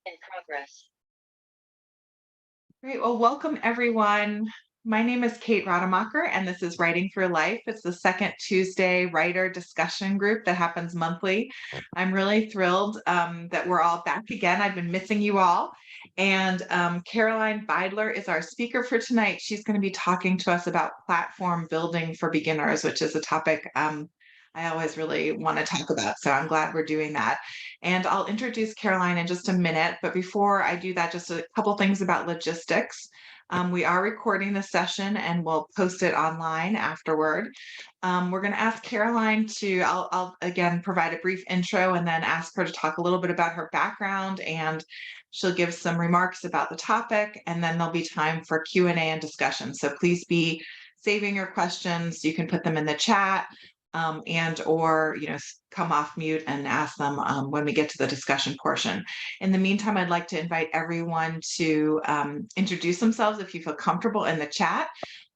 In progress. Great. Well, welcome everyone. My name is Kate Rademacher, and this is Writing for Life. It's the second Tuesday writer discussion group that happens monthly. I'm really thrilled that we're all back again. I've been missing you all. And Caroline Beidler is our speaker for tonight. She's going to be talking to us about platform building for beginners, which is a topic I always really want to talk about. So I'm glad we're doing that. And I'll introduce Caroline in just a minute. But before I do that, just a couple things about logistics. We are recording the session and we'll post it online afterward. We're going to ask Caroline I'll again provide a brief intro and then ask her to talk a little bit about her background, and she'll give some remarks about the topic, and then there'll be time for Q&A and discussion. So please be saving your questions. You can put them in the chat, and or come off mute and ask them when we get to the discussion portion. In the meantime, I'd like to invite everyone to introduce themselves if you feel comfortable in the chat.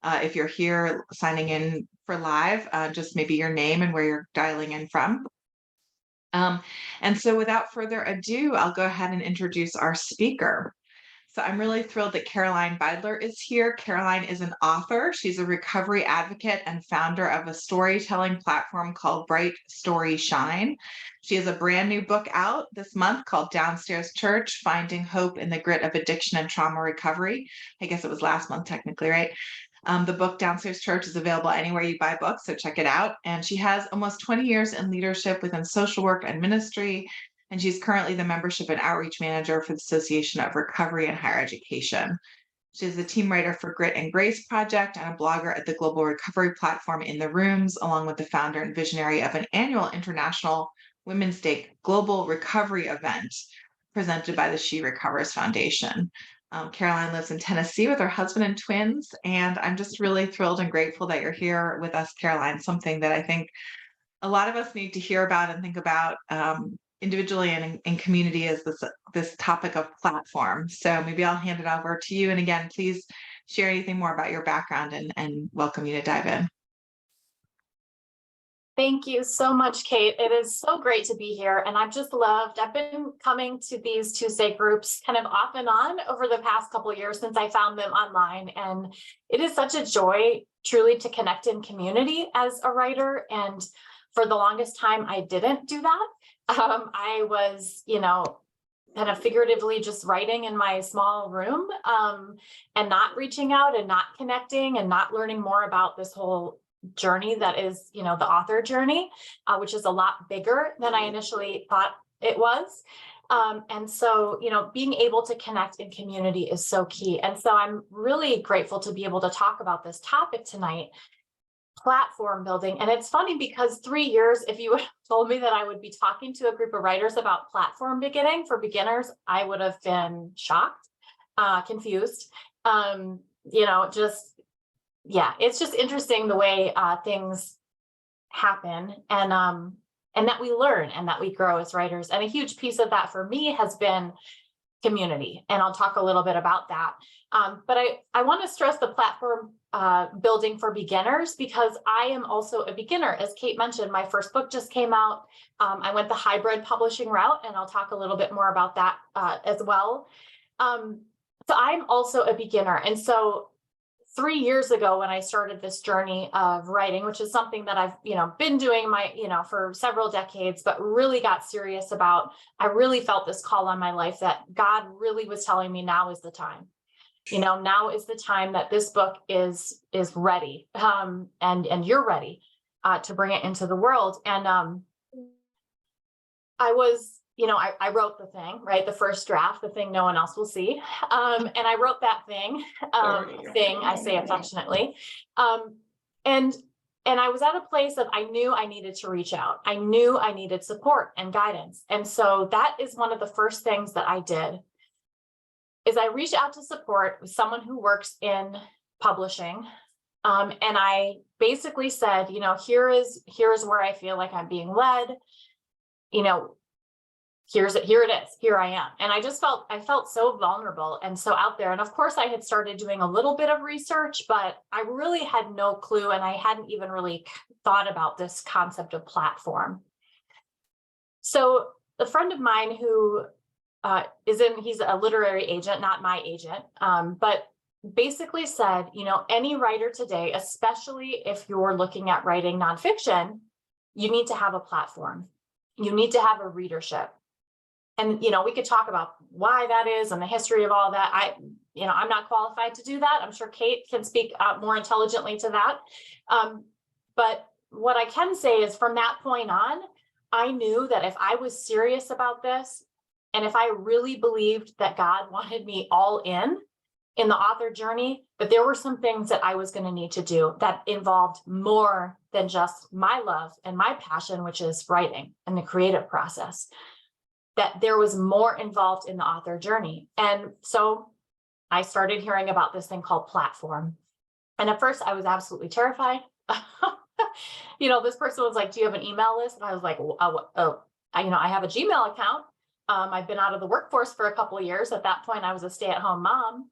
If you're here signing in for live, just maybe your name and where you're dialing in from. And so without further ado, I'll go ahead and introduce our speaker. So I'm really thrilled that Caroline Beidler is here. Caroline is an author. She's a recovery advocate and founder of a storytelling platform called Bright Story Shine. She has a brand new book out this month called Downstairs Church, Finding Hope in the Grit of Addiction and Trauma Recovery. I guess it was last month technically, right? The book Downstairs Church is available anywhere you buy books, so check it out. And she has almost 20 years in leadership within social work and ministry, and she's currently the membership and outreach manager for the Association of Recovery and Higher Education. She's a team writer for Grit and Grace Project and a blogger at the global recovery platform In the Rooms, along with the founder and visionary of an annual International Women's Day Global Recovery event presented by the She Recovers Foundation. Caroline lives in Tennessee with her husband and twins, and I'm just really thrilled and grateful that you're here with us, Caroline, something that I think a lot of us need to hear about and think about individually and in community is this topic of platform. So maybe I'll hand it over to you. And again, please share anything more about your background and welcome you to dive in. Thank you so much, Kate. It is so great to be here. And I've been coming to these Tuesday groups kind of off and on over the past couple of years since I found them online. And it is such a joy truly to connect in community as a writer. And for the longest time, I didn't do that. I was, kind of figuratively just writing in my small room and not reaching out and not connecting and not learning more about this whole journey that is, the author journey, which is a lot bigger than I initially thought it was. And so, being able to connect in community is so key. And so I'm really grateful to be able to talk about this topic tonight, platform building. And it's funny because 3 years, if you told me that I would be talking to a group of writers about platform beginning for beginners, I would have been shocked, confused, it's just interesting the way things happen and that we learn and that we grow as writers. And a huge piece of that for me has been community. And I'll talk a little bit about that. But I want to stress the platform building for beginners because I am also a beginner. As Kate mentioned, my first book just came out. I went the hybrid publishing route, and I'll talk a little bit more about that as well. So I'm also a beginner. And so 3 years ago, when I started this journey of writing, which is something that I've, been doing for several decades, but really got serious about, I really felt this call on my life that God really was telling me now is the time. Now is the time that this book is ready, and you're ready to bring it into the world. And I was, I wrote the thing, right? The first draft, the thing no one else will see. And I wrote that thing, I say affectionately. And I was at a place of, I knew I needed to reach out. I knew I needed support and guidance. And so that is one of the first things that I did is I reached out to support with someone who works in publishing. And I basically said, here is where I feel like I'm being led, here it is, here I am. And I felt so vulnerable and so out there. And of course I had started doing a little bit of research, but I really had no clue. And I hadn't even really thought about this concept of platform. So a friend of mine who he's a literary agent, not my agent, but basically said, any writer today, especially if you're looking at writing nonfiction, you need to have a platform. You need to have a readership. And, we could talk about why that is and the history of all that. I'm not qualified to do that. I'm sure Kate can speak more intelligently to that. But what I can say is from that point on, I knew that if I was serious about this, and if I really believed that God wanted me all in the author journey, that there were some things that I was going to need to do that involved more than just my love and my passion, which is writing and the creative process, that there was more involved in the author journey. And so I started hearing about this thing called platform. And at first I was absolutely terrified. This person was like, do you have an email list? And I was like, I have a Gmail account. I've been out of the workforce for a couple of years. At that point, I was a stay-at-home mom.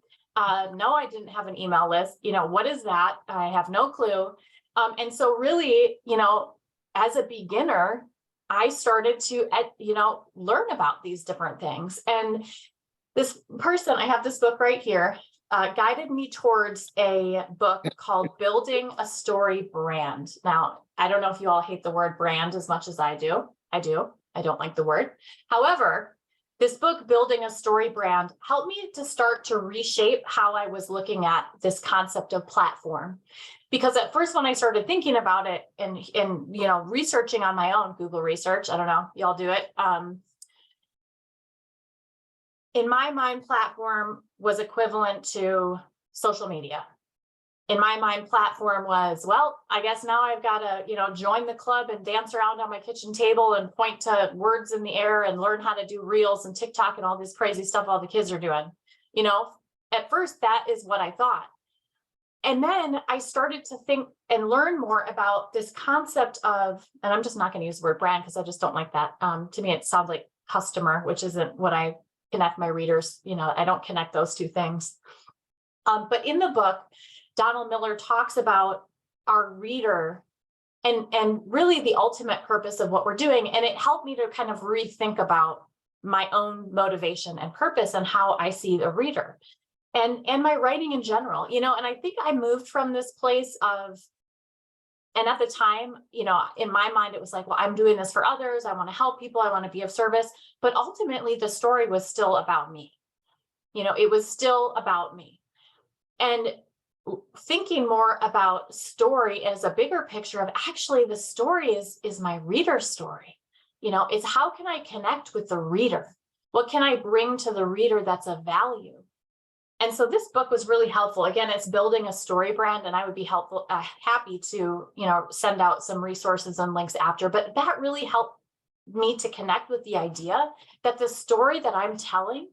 No, I didn't have an email list. What is that? I have no clue. And so really, as a beginner, I started to, learn about these different things. And this person, I have this book right here, guided me towards a book called Building a Story Brand. Now, I don't know if you all hate the word brand as much as I do. I do. I don't like the word. However, this book, Building a Story Brand, helped me to start to reshape how I was looking at this concept of platform. Because at first, when I started thinking about it and researching on my own, Google research, I don't know, y'all do it. In my mind, platform was equivalent to social media. In my mind, platform was, well, I guess now I've got to, join the club and dance around on my kitchen table and point to words in the air and learn how to do reels and TikTok and all this crazy stuff all the kids are doing. At first, that is what I thought. And then I started to think and learn more about this concept of, and I'm just not going to use the word brand because I just don't like that. To me, it sounds like customer, which isn't what I connect my readers. I don't connect those two things. But in the book, Donald Miller talks about our reader and really the ultimate purpose of what we're doing. And it helped me to kind of rethink about my own motivation and purpose and how I see the reader and my writing in general, and I think I moved from this place of, and at the time, in my mind, it was like, well, I'm doing this for others. I want to help people. I want to be of service. But ultimately, the story was still about me. It was still about me. And thinking more about story as a bigger picture of actually the story is my reader's story. It's how can I connect with the reader? What can I bring to the reader that's of value? And so this book was really helpful. Again, it's Building a Story Brand, and I would be happy to, send out some resources and links after. But that really helped me to connect with the idea that the story that I'm telling,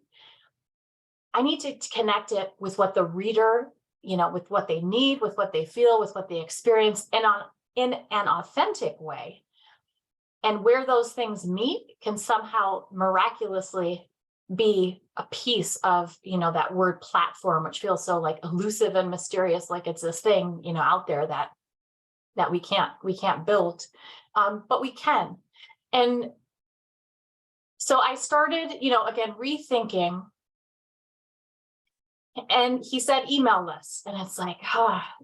I need to connect it with what the reader, with what they need, with what they feel, with what they experience, and in an authentic way. And where those things meet can somehow miraculously be a piece of, that word platform, which feels so like elusive and mysterious, like it's this thing, out there that we can't build, but we can. And so I started, again, rethinking. And he said email lists, and it's like,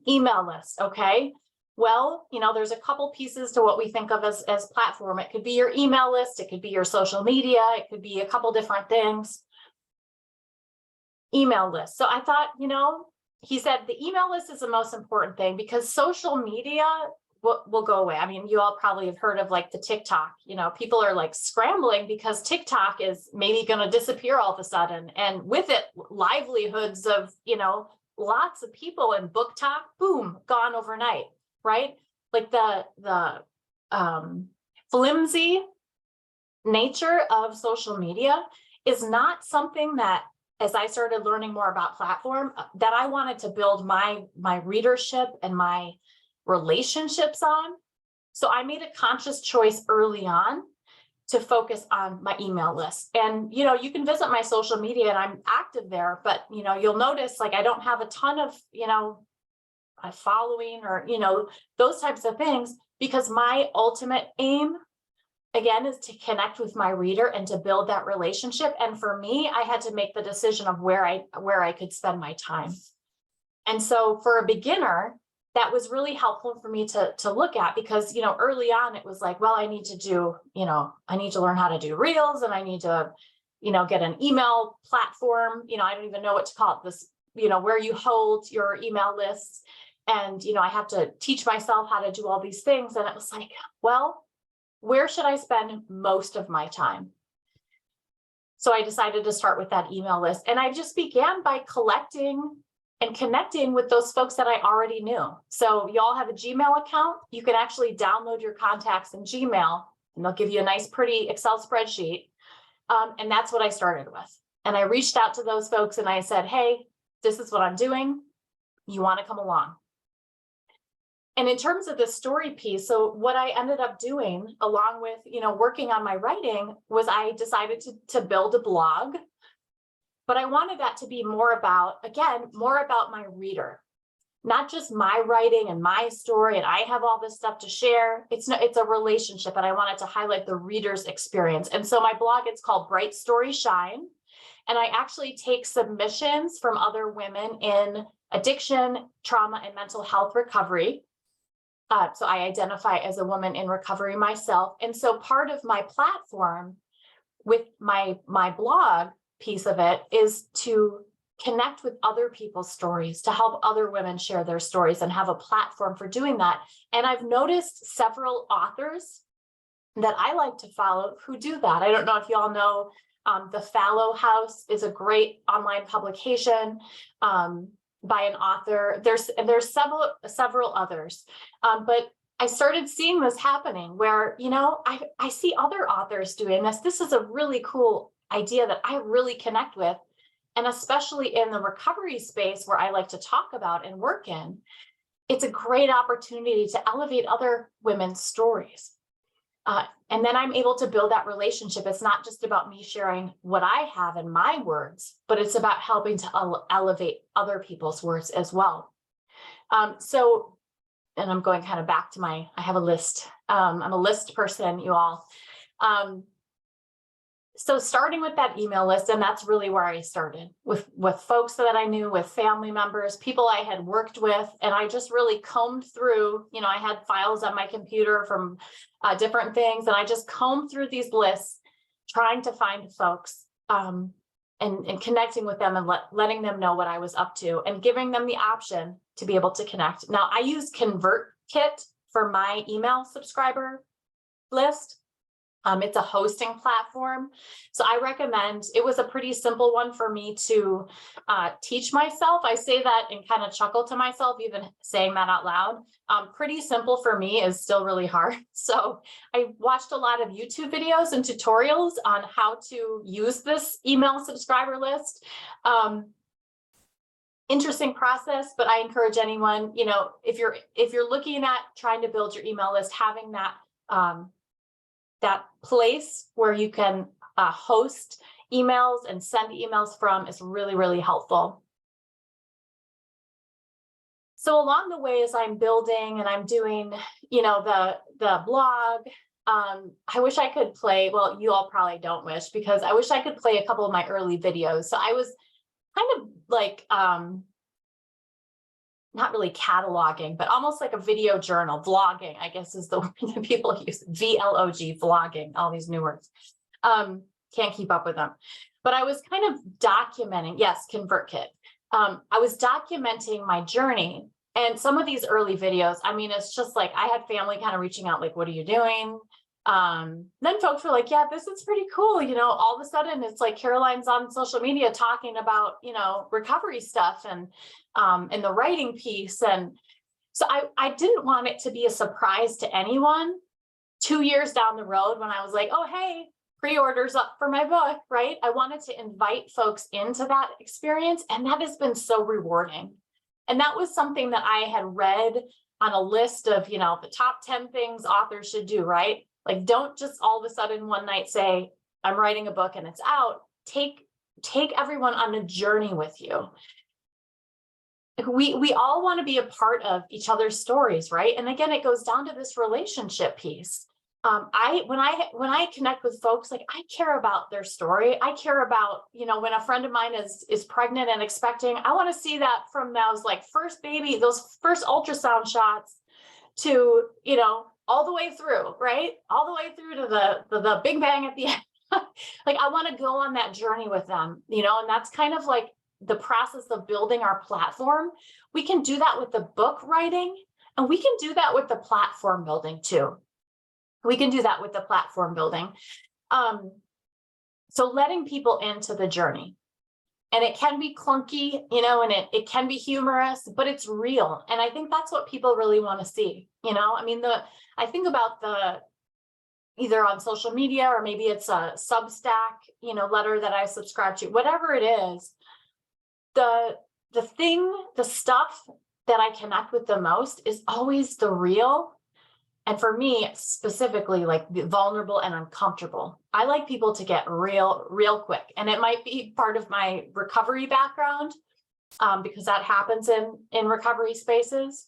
email lists. Okay. Well, there's a couple pieces to what we think of as platform. It could be your email list. It could be your social media. It could be a couple different things. Email list. So I thought, he said the email list is the most important thing because social media will go away. I mean, you all probably have heard of like the TikTok, people are like scrambling because TikTok is maybe going to disappear all of a sudden. And with it, livelihoods of, lots of people in book talk, boom, gone overnight. Right? Like the flimsy nature of social media is not something that, as I started learning more about platform, that I wanted to build my readership and my relationships on. So I made a conscious choice early on to focus on my email list. And, you can visit my social media and I'm active there, but, you'll notice like I don't have a ton of, a following or, those types of things, because my ultimate aim again, is to connect with my reader and to build that relationship. And for me, I had to make the decision of where I could spend my time. And so for a beginner, that was really helpful for me to look at, because, early on it was like, well, I need to learn how to do reels, and I need to, get an email platform. I don't even know what to call it, this, where you hold your email lists. And, I have to teach myself how to do all these things. And it was like, well, where should I spend most of my time? So I decided to start with that email list. And I just began by collecting and connecting with those folks that I already knew. So y'all have a Gmail account. You can actually download your contacts in Gmail, and they'll give you a nice, pretty Excel spreadsheet. And that's what I started with. And I reached out to those folks and I said, hey, this is what I'm doing. You want to come along? And in terms of the story piece, so what I ended up doing along with, working on my writing, was I decided to build a blog. But I wanted that to be more about my reader, not just my writing and my story, and I have all this stuff to share. It's a relationship, and I wanted to highlight the reader's experience. And so my blog, it's called Bright Story Shine. And I actually take submissions from other women in addiction, trauma, and mental health recovery. So I identify as a woman in recovery myself. And so part of my platform with my blog piece of it is to connect with other people's stories, to help other women share their stories, and have a platform for doing that. And I've noticed several authors that I like to follow who do that. I don't know if you all know, the Fallow House is a great online publication by an author. There's several others, but I started seeing this happening where, I see other authors doing this. This is a really cool idea that I really connect with. And especially in the recovery space where I like to talk about and work in, it's a great opportunity to elevate other women's stories. And then I'm able to build that relationship. It's not just about me sharing what I have in my words, but it's about helping to elevate other people's words as well. And I'm going kind of back to I have a list. I'm a list person, you all. So starting with that email list, and that's really where I started, with folks that I knew, with family members, people I had worked with, and I just really combed through, I had files on my computer from different things, and I just combed through these lists, trying to find folks and connecting with them, and letting them know what I was up to, and giving them the option to be able to connect. Now, I use ConvertKit for my email subscriber list. It's a hosting platform. So I recommend, it was a pretty simple one for me to teach myself. I say that and kind of chuckle to myself, even saying that out loud. Pretty simple for me is still really hard. So I watched a lot of YouTube videos and tutorials on how to use this email subscriber list. Interesting process, but I encourage anyone, if you're looking at trying to build your email list, having that place where you can host emails and send emails from is really, really helpful. So along the way, as I'm building and I'm doing, the blog, I wish I could play, well, you all probably don't wish, because I wish I could play a couple of my early videos. So I was kind of like, not really cataloging, but almost like a video journal. Vlogging, I guess, is the word that people use. VLOG, vlogging, all these new words. Can't keep up with them. But I was kind of documenting, yes, ConvertKit. I was documenting my journey. And some of these early videos, I mean, it's just like I had family kind of reaching out, like, what are you doing? Then folks were like, yeah, this is pretty cool. All of a sudden it's like Caroline's on social media talking about, recovery stuff and the writing piece. And so I didn't want it to be a surprise to anyone 2 years down the road when I was like, oh, hey, pre-orders up for my book, right? I wanted to invite folks into that experience. And that has been so rewarding. And that was something that I had read on a list of, the top 10 things authors should do, right? Like, don't just all of a sudden one night say, I'm writing a book and it's out. Take everyone on a journey with you. We all want to be a part of each other's stories, right? And again, it goes down to this relationship piece. When I connect with folks, like, I care about their story. I care about, when a friend of mine is pregnant and expecting, I want to see that from those like first baby, those first ultrasound shots to, all the way through, right? All the way through to the big bang at the end. Like, I want to go on that journey with them, and that's kind of like the process of building our platform. We can do that with the book writing, and we can do that with the platform building too. We can do that with the platform building. So letting people into the journey, and it can be clunky, and it can be humorous, but it's real. And I think that's what people really want to see. I mean, I think about either on social media, or maybe it's a Substack, letter that I subscribe to, whatever it is, the stuff that I connect with the most is always the real. And for me, specifically, like the vulnerable and uncomfortable. I like people to get real quick. And it might be part of my recovery background, because that happens in recovery spaces.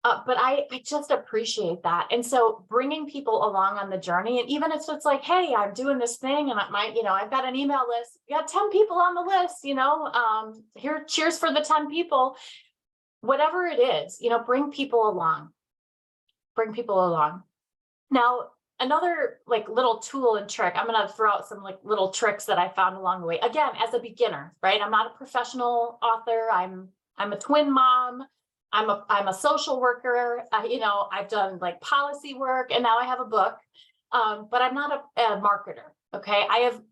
But I just appreciate that. And so bringing people along on the journey, and even if it's like, hey, I'm doing this thing, and I've got an email list, we got 10 people on the list, here, cheers for the 10 people, whatever it is, bring people along. Now, another like little tool and trick, I'm going to throw out some like little tricks that I found along the way. Again, as a beginner, right? I'm not a professional author. I'm a twin mom. I'm a social worker. I've done like policy work, and now I have a book. But I'm not a marketer. Okay.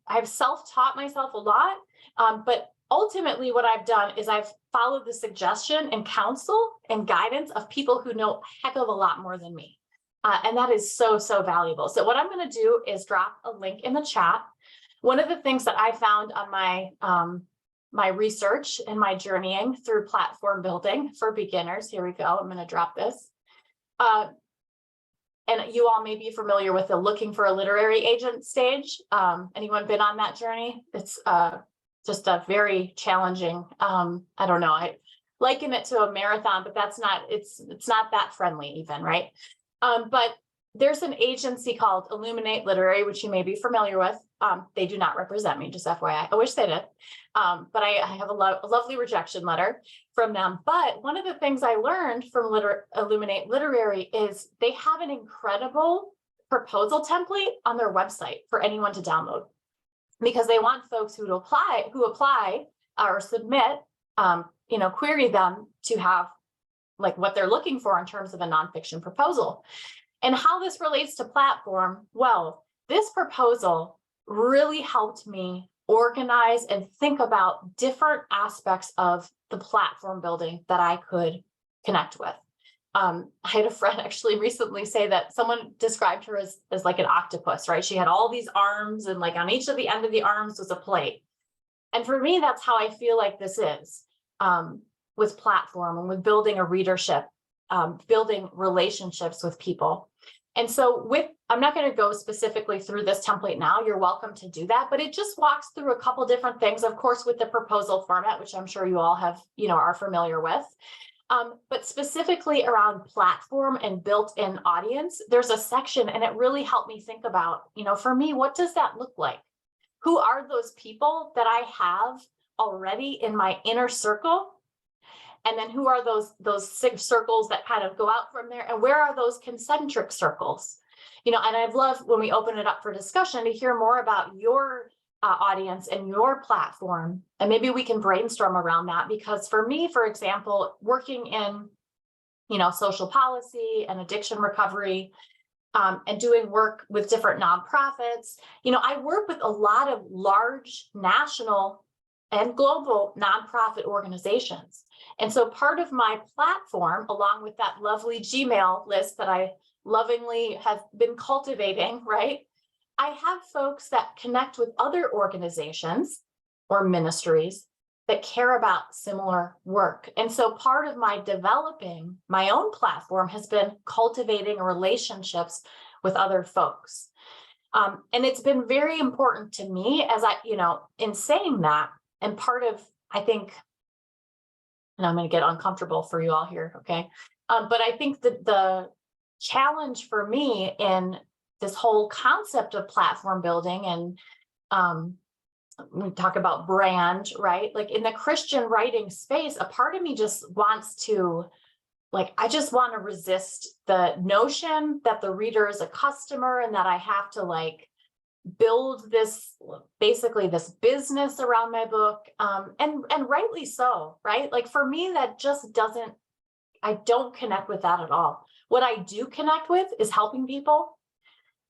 I've self-taught myself a lot. But ultimately what I've done is I've followed the suggestion and counsel and guidance of people who know a heck of a lot more than me. And that is so, so valuable. So what I'm going to do is drop a link in the chat. One of the things that I found on my research and my journeying through platform building for beginners, here we go. I'm going to drop this. And you all may be familiar with the looking for a literary agent stage. Anyone been on that journey? It's just a very challenging, I don't know, I liken it to a marathon, but it's not that friendly even, right? But there's an agency called Illuminate Literary, which you may be familiar with. They do not represent me, just FYI. I wish they did. But I have a lovely rejection letter from them. But one of the things I learned from Illuminate Literary is they have an incredible proposal template on their website for anyone to download, because they want folks who apply or submit, query them to have like what they're looking for in terms of a nonfiction proposal. And how this relates to platform, well, this proposal really helped me organize and think about different aspects of the platform building that I could connect with. I had a friend actually recently say that someone described her as like an octopus, right? She had all these arms, and like on each of the end of the arms was a plate. And for me, that's how I feel like this is with platform and with building a readership, building relationships with people. And so I'm not going to go specifically through this template now. You're welcome to do that, but it just walks through a couple different things, of course, with the proposal format, which I'm sure you all have, are familiar with. But specifically around platform and built-in audience, there's a section, and it really helped me think about, for me, what does that look like? Who are those people that I have already in my inner circle? And then who are those 6 circles that kind of go out from there? And where are those concentric circles? And I'd love, when we open it up for discussion, to hear more about your audience and your platform. And maybe we can brainstorm around that, because for me, for example, working in, social policy and addiction recovery, and doing work with different nonprofits, I work with a lot of large national and global nonprofit organizations. And so part of my platform, along with that lovely Gmail list that I lovingly have been cultivating, right? I have folks that connect with other organizations or ministries that care about similar work. And so part of my developing my own platform has been cultivating relationships with other folks. And it's been very important to me as in saying that, and part of, I think, and I'm going to get uncomfortable for you all here, okay? But I think that the challenge for me in this whole concept of platform building, and we talk about brand, right? Like in the Christian writing space, a part of me just wants to, like, I just want to resist the notion that the reader is a customer and that I have to like build this, basically this business around my book. And rightly so, right? Like for me, that just doesn't, I don't connect with that at all. What I do connect with is helping people.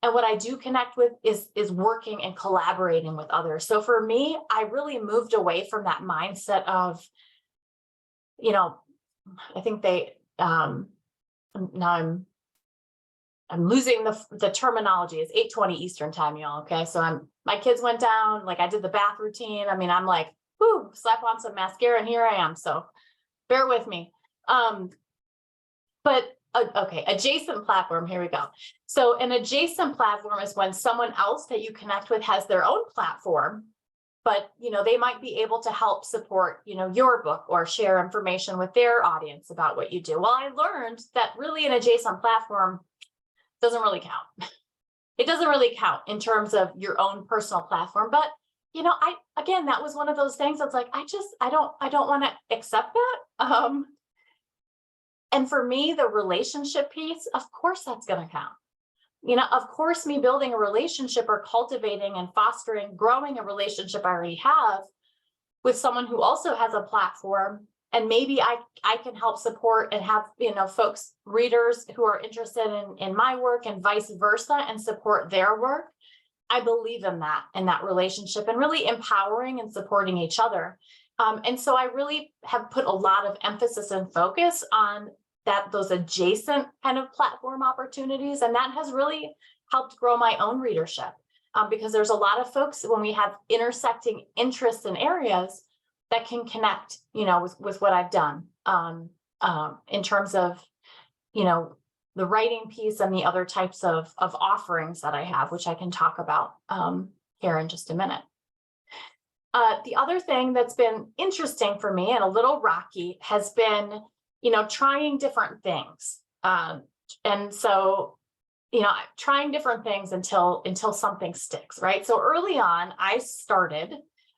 And what I do connect with is working and collaborating with others. So for me, I really moved away from that mindset of, you know, I think they, now I'm losing the terminology. It's 8:20 Eastern time, y'all. Okay. So my kids went down, like I did the bath routine. I mean, I'm like, whoo, slap on some mascara and here I am. So bear with me. But okay, adjacent platform, here we go. So an adjacent platform is when someone else that you connect with has their own platform, but they might be able to help support your book or share information with their audience about what you do. Well, I learned that really an adjacent platform doesn't really count. It doesn't really count in terms of your own personal platform. But again, that was one of those things that's like, I don't want to accept that. And for me, the relationship piece, of course, that's going to count. Of course, me building a relationship or cultivating and fostering, growing a relationship I already have with someone who also has a platform, and maybe I can help support and have, folks, readers who are interested in my work and vice versa, and support their work. I believe in that relationship, and really empowering and supporting each other. And so I really have put a lot of emphasis and focus on those adjacent kind of platform opportunities. And that has really helped grow my own readership, because there's a lot of folks, when we have intersecting interests and areas, that can connect, with what I've done, in terms of, the writing piece and the other types of offerings that I have, which I can talk about here in just a minute. The other thing that's been interesting for me and a little rocky has been, trying different things. And so, trying different things until something sticks, right? So early on, I started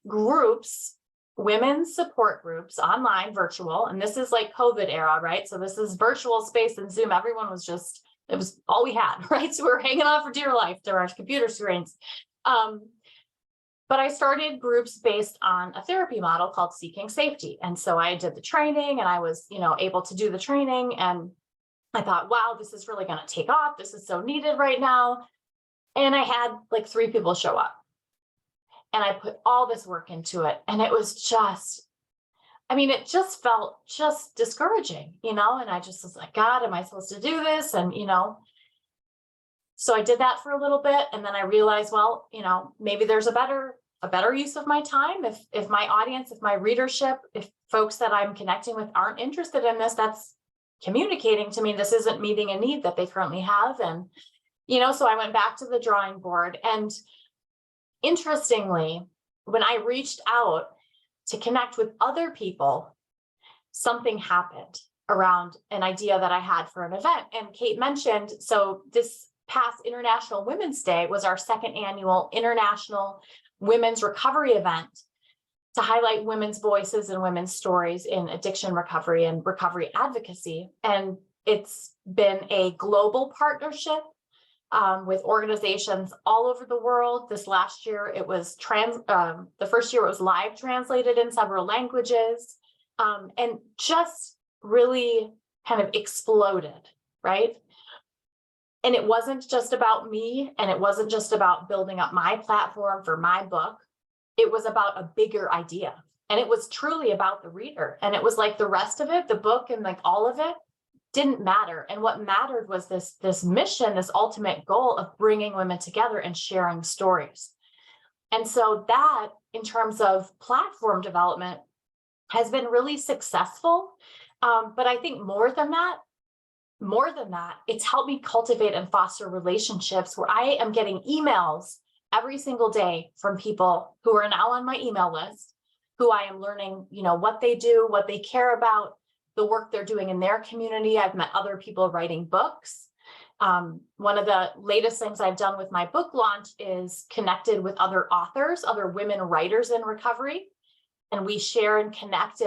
groups, women's support groups, online, virtual, and this is like COVID era, right? So this is virtual space and Zoom. Everyone was it was all we had, right? So we were hanging on for dear life to our computer screens. But I started groups based on a therapy model called Seeking Safety. And so I did the training, and I was, able to do the training. And I thought, wow, this is really going to take off. This is so needed right now. And I had like 3 people show up, and I put all this work into it. And it was it just felt just discouraging, and I just was like, God, am I supposed to do this? And, so I did that for a little bit. And then I realized, well, maybe there's a better use of my time. If my audience, if my readership, if folks that I'm connecting with aren't interested in this, that's communicating to me this isn't meeting a need that they currently have. And, so I went back to the drawing board. And interestingly, when I reached out to connect with other people, something happened around an idea that I had for an event. And Kate mentioned, so this past International Women's Day was our 2nd annual International Women's Recovery event to highlight women's voices and women's stories in addiction recovery and recovery advocacy. And it's been a global partnership with organizations all over the world. This last year, it was the first year it was live translated in several languages, and just really kind of exploded, right? And it wasn't just about me, and it wasn't just about building up my platform for my book. It was about a bigger idea. And it was truly about the reader. And it was like the rest of it, the book and like all of it, didn't matter. And what mattered was this mission, this ultimate goal of bringing women together and sharing stories. And so that, in terms of platform development, has been really successful. But I think more than that, it's helped me cultivate and foster relationships where I am getting emails every single day from people who are now on my email list, who I am learning, what they do, what they care about, the work they're doing in their community. I've met other people writing books. One of the latest things I've done with my book launch is connected with other authors, other women writers in recovery. And we share and connect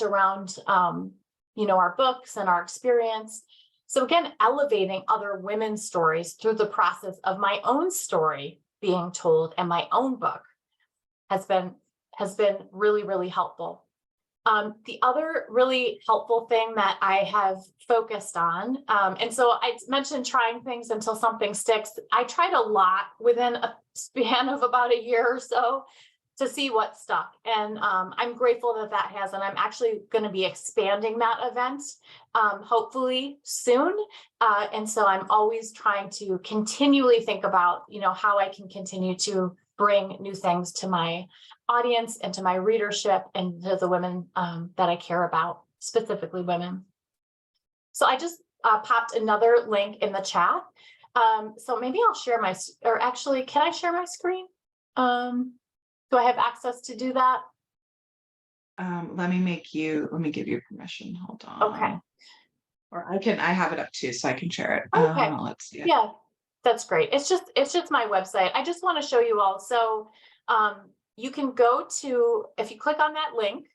around, our books and our experience. So again, elevating other women's stories through the process of my own story being told and my own book has been really, really helpful. The other really helpful thing that I have focused on, and so I mentioned trying things until something sticks. I tried a lot within a span of about a year or so to see what stuck. And I'm grateful that has, and I'm actually going to be expanding that event, hopefully soon. And so I'm always trying to continually think about, how I can continue to bring new things to my audience and to my readership and to the women that I care about, specifically women. So I just popped another link in the chat. So maybe I'll share or actually, can I share my screen? Do I have access to do that? Let me give you permission. Hold on. Okay. Or I have it up too, so I can share it. Okay. Let's see. Yeah, that's great. It's just my website. I just want to show you all. So you can go to, if you click on that link,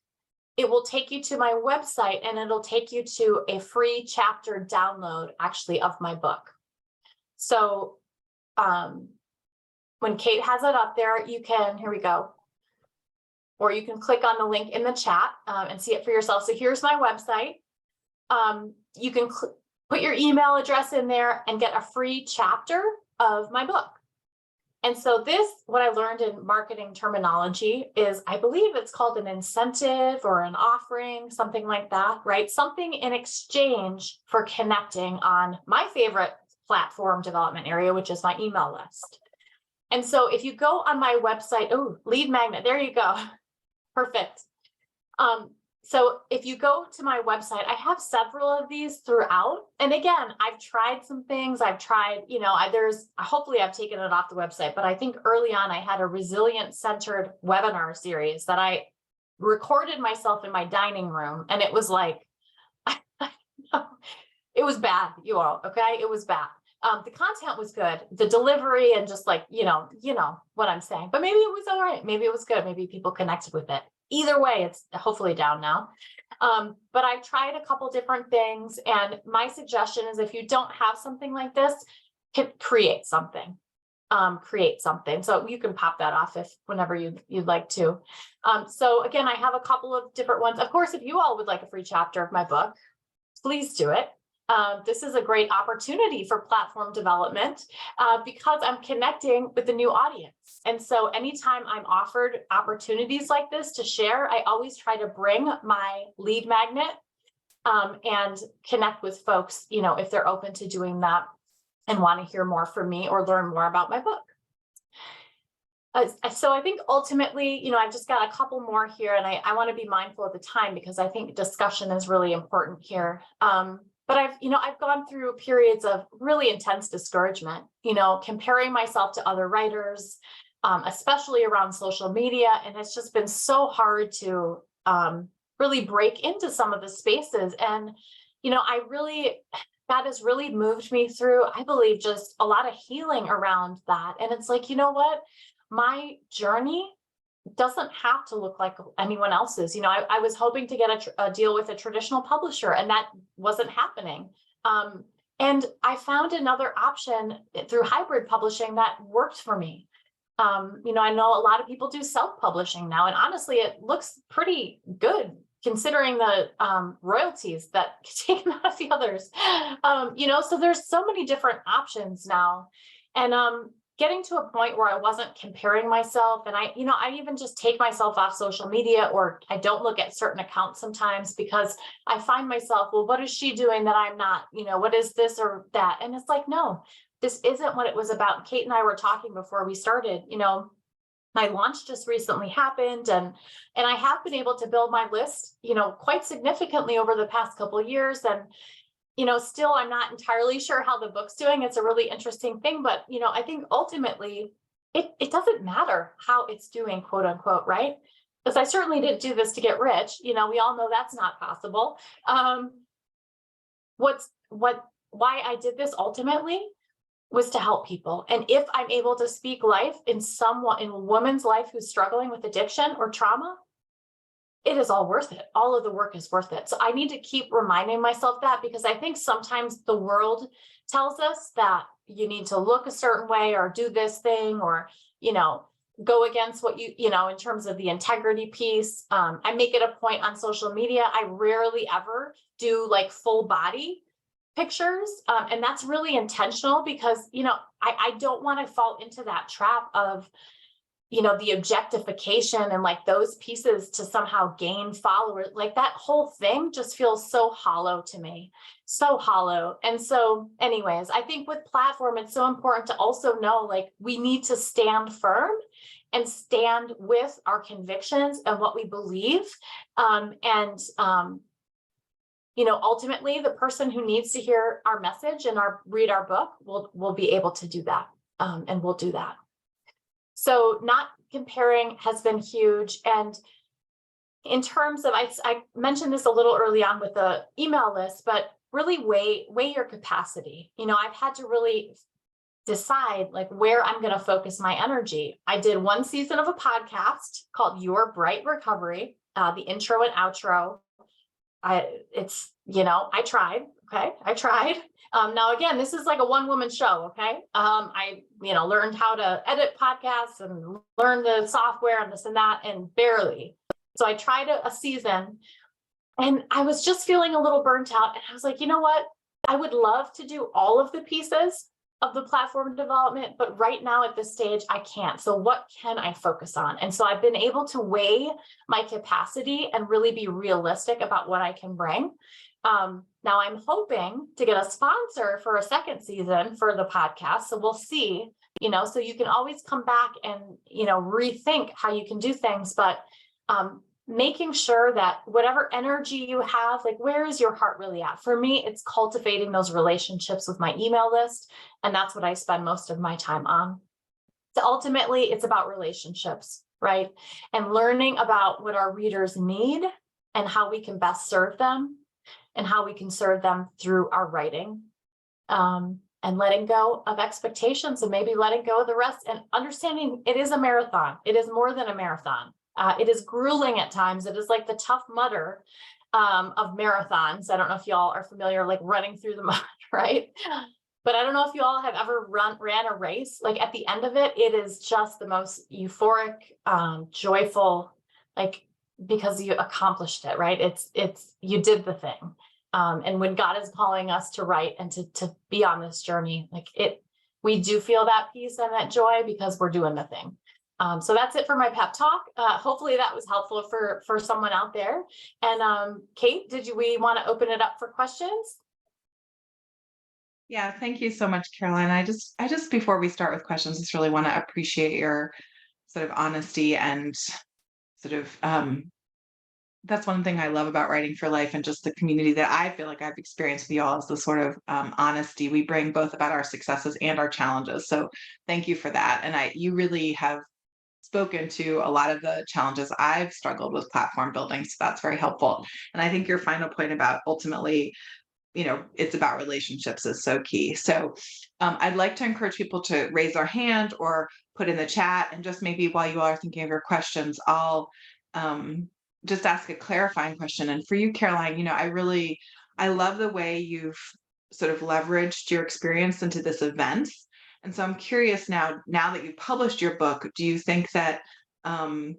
it will take you to my website and it'll take you to a free chapter download actually of my book. So when Kate has it up there, you can, here we go. Or you can click on the link in the chat and see it for yourself. So here's my website. You can put your email address in there and get a free chapter of my book. And so what I learned in marketing terminology is, I believe it's called an incentive or an offering, something like that, right? Something in exchange for connecting on my favorite platform development area, which is my email list. And so if you go on my website, lead magnet, there you go. Perfect. So if you go to my website, I have several of these throughout. And again, I've tried some things. I've tried, hopefully I've taken it off the website, but I think early on I had a resilience centered webinar series that I recorded myself in my dining room. And it was like, it was bad, you all, okay? It was bad. The content was good, the delivery and just like, you know what I'm saying, but maybe it was all right. Maybe it was good. Maybe people connected with it. Either way, it's hopefully down now. But I've tried a couple different things. And my suggestion is if you don't have something like this, create something. So you can pop that off whenever you'd like to. So again, I have a couple of different ones. Of course, if you all would like a free chapter of my book, please do it. This is a great opportunity for platform development because I'm connecting with a new audience. And so anytime I'm offered opportunities like this to share, I always try to bring my lead magnet and connect with folks, if they're open to doing that and want to hear more from me or learn more about my book. So I think ultimately, I've just got a couple more here, and I want to be mindful of the time because I think discussion is really important here. But I've gone through periods of really intense discouragement, comparing myself to other writers, especially around social media. And it's just been so hard to really break into some of the spaces. And, that has really moved me through, I believe, just a lot of healing around that. And it's like, you know what? My journey doesn't have to look like anyone else's. I was hoping to get a deal with a traditional publisher, and that wasn't happening. And I found another option through hybrid publishing that worked for me. I know a lot of people do self-publishing now, and honestly, it looks pretty good considering the royalties that get taken out of the others. So there's so many different options now. And getting to a point where I wasn't comparing myself, and I even just take myself off social media, or I don't look at certain accounts sometimes because I find myself, well, what is she doing that I'm not, what is this or that? And it's like, no, this isn't what it was about. Kate and I were talking before we started, my launch just recently happened, and I have been able to build my list, quite significantly over the past couple of years. And still, I'm not entirely sure how the book's doing. It's a really interesting thing, but, I think ultimately it doesn't matter how it's doing, quote unquote, right? Because I certainly didn't do this to get rich. We all know that's not possible. What why I did this ultimately was to help people. And if I'm able to speak life in someone, in a woman's life who's struggling with addiction or trauma, it is all worth it. All of the work is worth it. So I need to keep reminding myself that, because I think sometimes the world tells us that you need to look a certain way or do this thing, or, go against what in terms of the integrity piece. I make it a point on social media. I rarely ever do like full body pictures. And that's really intentional because, I don't want to fall into that trap of, the objectification and like those pieces to somehow gain followers. Like that whole thing just feels so hollow to me, so hollow. And so anyways, I think with platform, it's so important to also know, like, we need to stand firm and stand with our convictions and what we believe. Ultimately the person who needs to hear our message and read our book will be able to do that. And we'll do that. So not comparing has been huge. And in terms of, I mentioned this a little early on with the email list, but really weigh your capacity. I've had to really decide like where I'm going to focus my energy. I did one season of a podcast called Your Bright Recovery, the intro and outro. I tried. Okay. I tried. Now, again, this is like a one-woman show. Okay. I learned how to edit podcasts and learn the software and this and that, and barely. So I tried a season and I was just feeling a little burnt out. And I was like, you know what? I would love to do all of the pieces of the platform development, but right now at this stage, I can't. So what can I focus on? And so I've been able to weigh my capacity and really be realistic about what I can bring. Now I'm hoping to get a sponsor for a second season for the podcast. So we'll see, so you can always come back and, rethink how you can do things, but, making sure that whatever energy you have, like, where is your heart really at? For me, it's cultivating those relationships with my email list. And that's what I spend most of my time on. So ultimately it's about relationships, right? And learning about what our readers need and how we can best serve them, and how we can serve them through our writing, and letting go of expectations and maybe letting go of the rest, and understanding it is a marathon. It is more than a marathon. It is grueling at times. It is like the Tough Mudder of marathons. I don't know if y'all are familiar, like running through the mud, right? But I don't know if you all have ever ran a race. Like at the end of it, it is just the most euphoric, joyful, like, because you accomplished it, right? It's you did the thing. And when God is calling us to write and to be on this journey, like we do feel that peace and that joy because we're doing the thing. So that's it for my pep talk. Hopefully that was helpful for someone out there. And Kate, we want to open it up for questions? Yeah, thank you so much, Caroline. I just before we start with questions, just really want to appreciate your sort of honesty and sort of that's one thing I love about Writing for Life, and just the community that I feel like I've experienced with y'all, is the sort of honesty we bring both about our successes and our challenges. So thank you for that. And you really have spoken to a lot of the challenges I've struggled with platform building. So that's very helpful. And I think your final point about ultimately, it's about relationships is so key. So I'd like to encourage people to raise their hand or put in the chat. And just maybe while you all are thinking of your questions, I'll just ask a clarifying question. And for you, Caroline, I love the way you've sort of leveraged your experience into this event. And so I'm curious now that you've published your book, do you think that that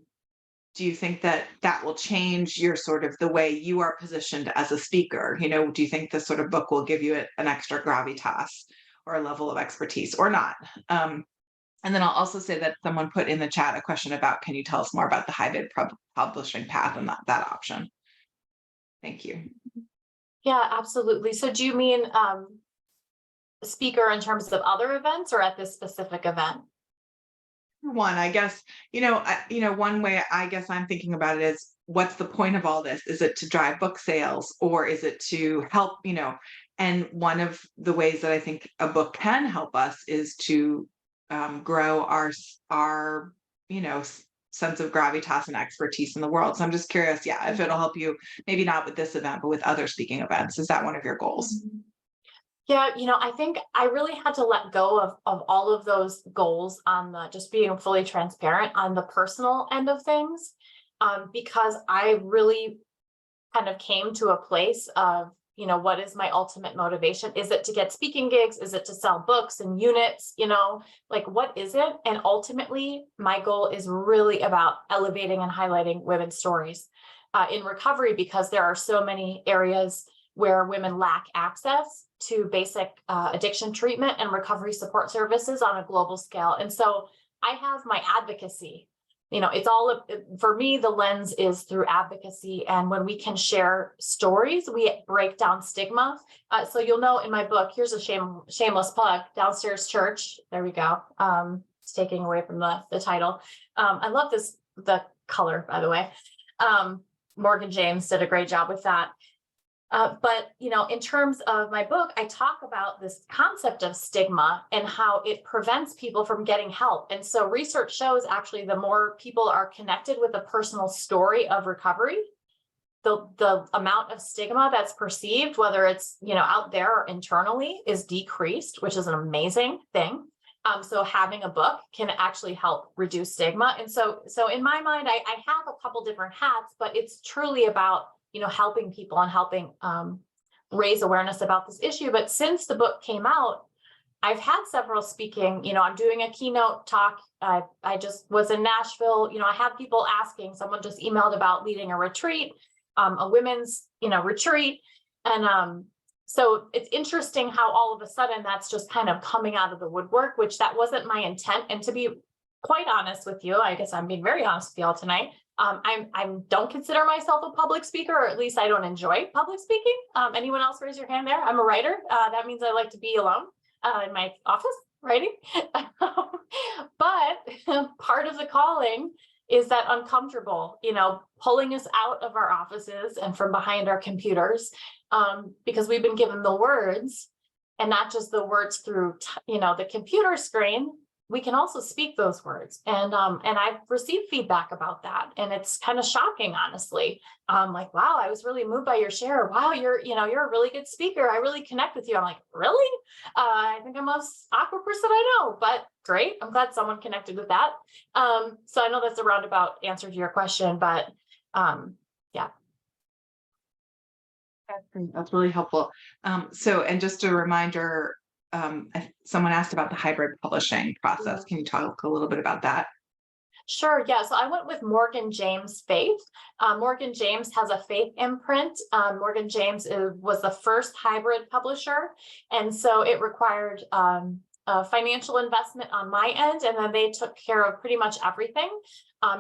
will change your sort of the way you are positioned as a speaker? Do you think this sort of book will give you an extra gravitas or a level of expertise or not? And then I'll also say that someone put in the chat a question about, can you tell us more about the hybrid publishing path and that option? Thank you. Yeah, absolutely. So do you mean speaker in terms of other events or at this specific event? One, I guess, one way I guess I'm thinking about it is, what's the point of all this? Is it to drive book sales, or is it to help, and one of the ways that I think a book can help us is to grow our sense of gravitas and expertise in the world. So I'm just curious, if it'll help you, maybe not with this event, but with other speaking events. Is that one of your goals? Yeah, I think I really had to let go of all of those goals on the just being fully transparent on the personal end of things, because I really kind of came to a place of, what is my ultimate motivation? Is it to get speaking gigs? Is it to sell books and units? Like what is it? And ultimately, my goal is really about elevating and highlighting women's stories in recovery, because there are so many areas where women lack access to basic addiction treatment and recovery support services on a global scale. And so I have my advocacy. It's all for me, the lens is through advocacy. And when we can share stories, we break down stigma. So you'll know in my book, here's a shameless plug, Downstairs Church. There we go. It's taking away from the title. I love the color, by the way. Morgan James did a great job with that. But in terms of my book, I talk about this concept of stigma and how it prevents people from getting help. And so research shows actually the more people are connected with a personal story of recovery, the amount of stigma that's perceived, whether it's out there or internally, is decreased, which is an amazing thing. So having a book can actually help reduce stigma. And so in my mind, I have a couple different hats, but it's truly about helping people and helping raise awareness about this issue. But since the book came out, I've had several speaking, I'm doing a keynote talk. I just was in Nashville. I have people asking, someone just emailed about leading a retreat, a women's, retreat. And so it's interesting how all of a sudden that's just kind of coming out of the woodwork, which that wasn't my intent. And to be quite honest with you, I guess I'm being very honest with y'all tonight. I don't consider myself a public speaker, or at least I don't enjoy public speaking. Anyone else raise your hand there? I'm a writer. That means I like to be alone in my office writing. But part of the calling is that uncomfortable, pulling us out of our offices and from behind our computers, because we've been given the words, and not just the words through, the computer screen. We can also speak those words. And I've received feedback about that. And it's kind of shocking, honestly. Like, wow, I was really moved by your share. Wow, you're a really good speaker. I really connect with you. I'm like, really? I think I'm the most awkward person I know, but great. I'm glad someone connected with that. So I know that's a roundabout answer to your question, but yeah. That's really helpful. And just a reminder, someone asked about the hybrid publishing process. Can you talk a little bit about that? Sure. Yeah. So I went with Morgan James Faith. Morgan James has a faith imprint. Morgan James was the first hybrid publisher. And so it required a financial investment on my end. And then they took care of pretty much everything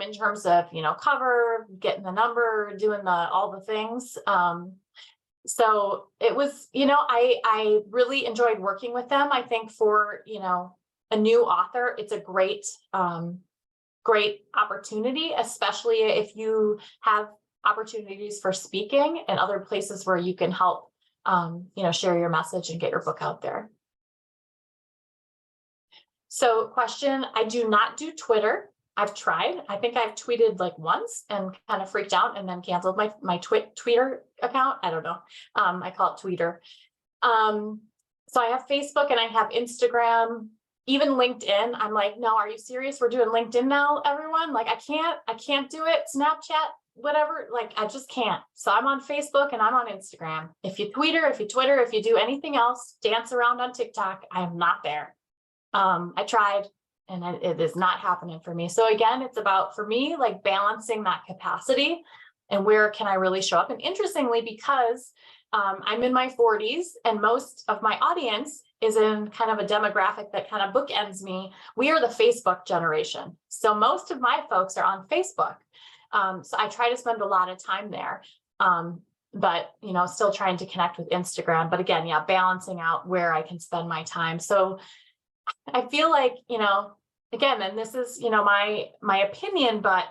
in terms of, cover, getting the number, doing all the things. So it was, I really enjoyed working with them. I think for, a new author, it's a great opportunity, especially if you have opportunities for speaking and other places where you can help, share your message and get your book out there. So question, I do not do Twitter. I've tried. I think I've tweeted like once and kind of freaked out and then canceled my Twitter account. I don't know. I call it Tweeter. So I have Facebook and I have Instagram, even LinkedIn. I'm like, no, are you serious? We're doing LinkedIn now, everyone? Like, I can't do it. Snapchat, whatever. Like, I just can't. So I'm on Facebook and I'm on Instagram. If you Twitter, if you do anything else, dance around on TikTok, I am not there. I tried. And it is not happening for me. So again, it's about, for me, like balancing that capacity and where can I really show up. And interestingly, because I'm in my 40s and most of my audience is in kind of a demographic that kind of bookends me, we are the Facebook generation. So most of my folks are on Facebook. So I try to spend a lot of time there. But, still trying to connect with Instagram. But again, yeah, balancing out where I can spend my time. So I feel like, again, and this is, my opinion, but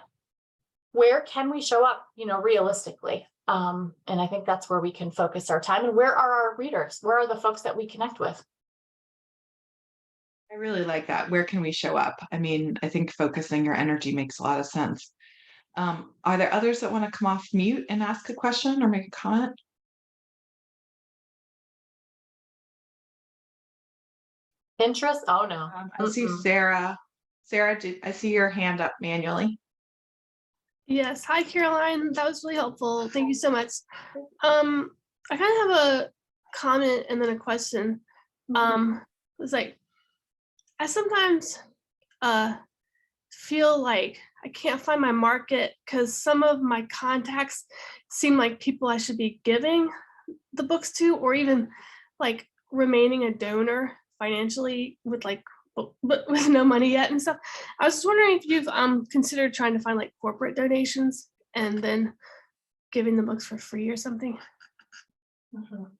where can we show up, realistically? And I think that's where we can focus our time. And where are our readers? Where are the folks that we connect with? I really like that. Where can we show up? I mean, I think focusing your energy makes a lot of sense. Are there others that want to come off mute and ask a question or make a comment? Pinterest? Oh, no. I see Mm-mm. Sarah. Sarah, I see your hand up manually? Yes. Hi, Caroline. That was really helpful. Thank you so much. I kind of have a comment and then a question. It's like I sometimes feel like I can't find my market because some of my contacts seem like people I should be giving the books to, or even like remaining a donor financially with like but with no money yet and stuff. I was just wondering if you've considered trying to find like corporate donations and then giving the books for free or something. Mhm.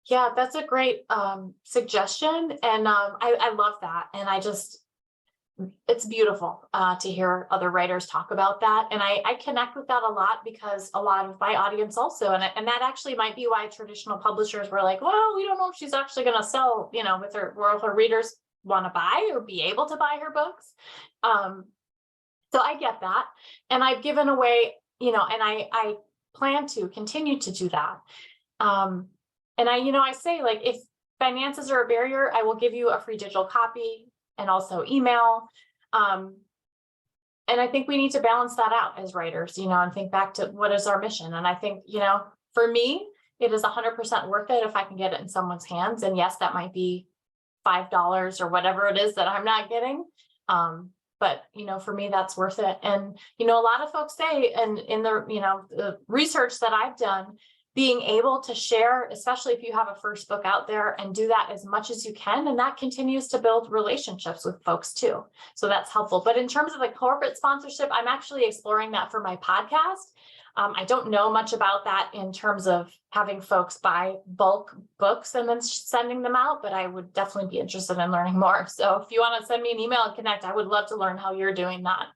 Yeah, that's a great suggestion. And I love that. And it's beautiful to hear other writers talk about that. And I connect with that a lot because a lot of my audience also, and that actually might be why traditional publishers were like, well, we don't know if she's actually going to sell, with her readers want to buy or be able to buy her books. So I get that. And I've given away, and I plan to continue to do that. And I say, like, if finances are a barrier, I will give you a free digital copy and also email. And I think we need to balance that out as writers, and think back to what is our mission. And I think, for me, it is 100% worth it if I can get it in someone's hands. And yes, that might be $5 or whatever it is that I'm not getting. But, for me, that's worth it. And, a lot of folks say, and in the research that I've done, being able to share, especially if you have a first book out there, and do that as much as you can. And that continues to build relationships with folks too. So that's helpful. But in terms of the corporate sponsorship, I'm actually exploring that for my podcast. I don't know much about that in terms of having folks buy bulk books and then sending them out, but I would definitely be interested in learning more. So if you want to send me an email and connect, I would love to learn how you're doing that.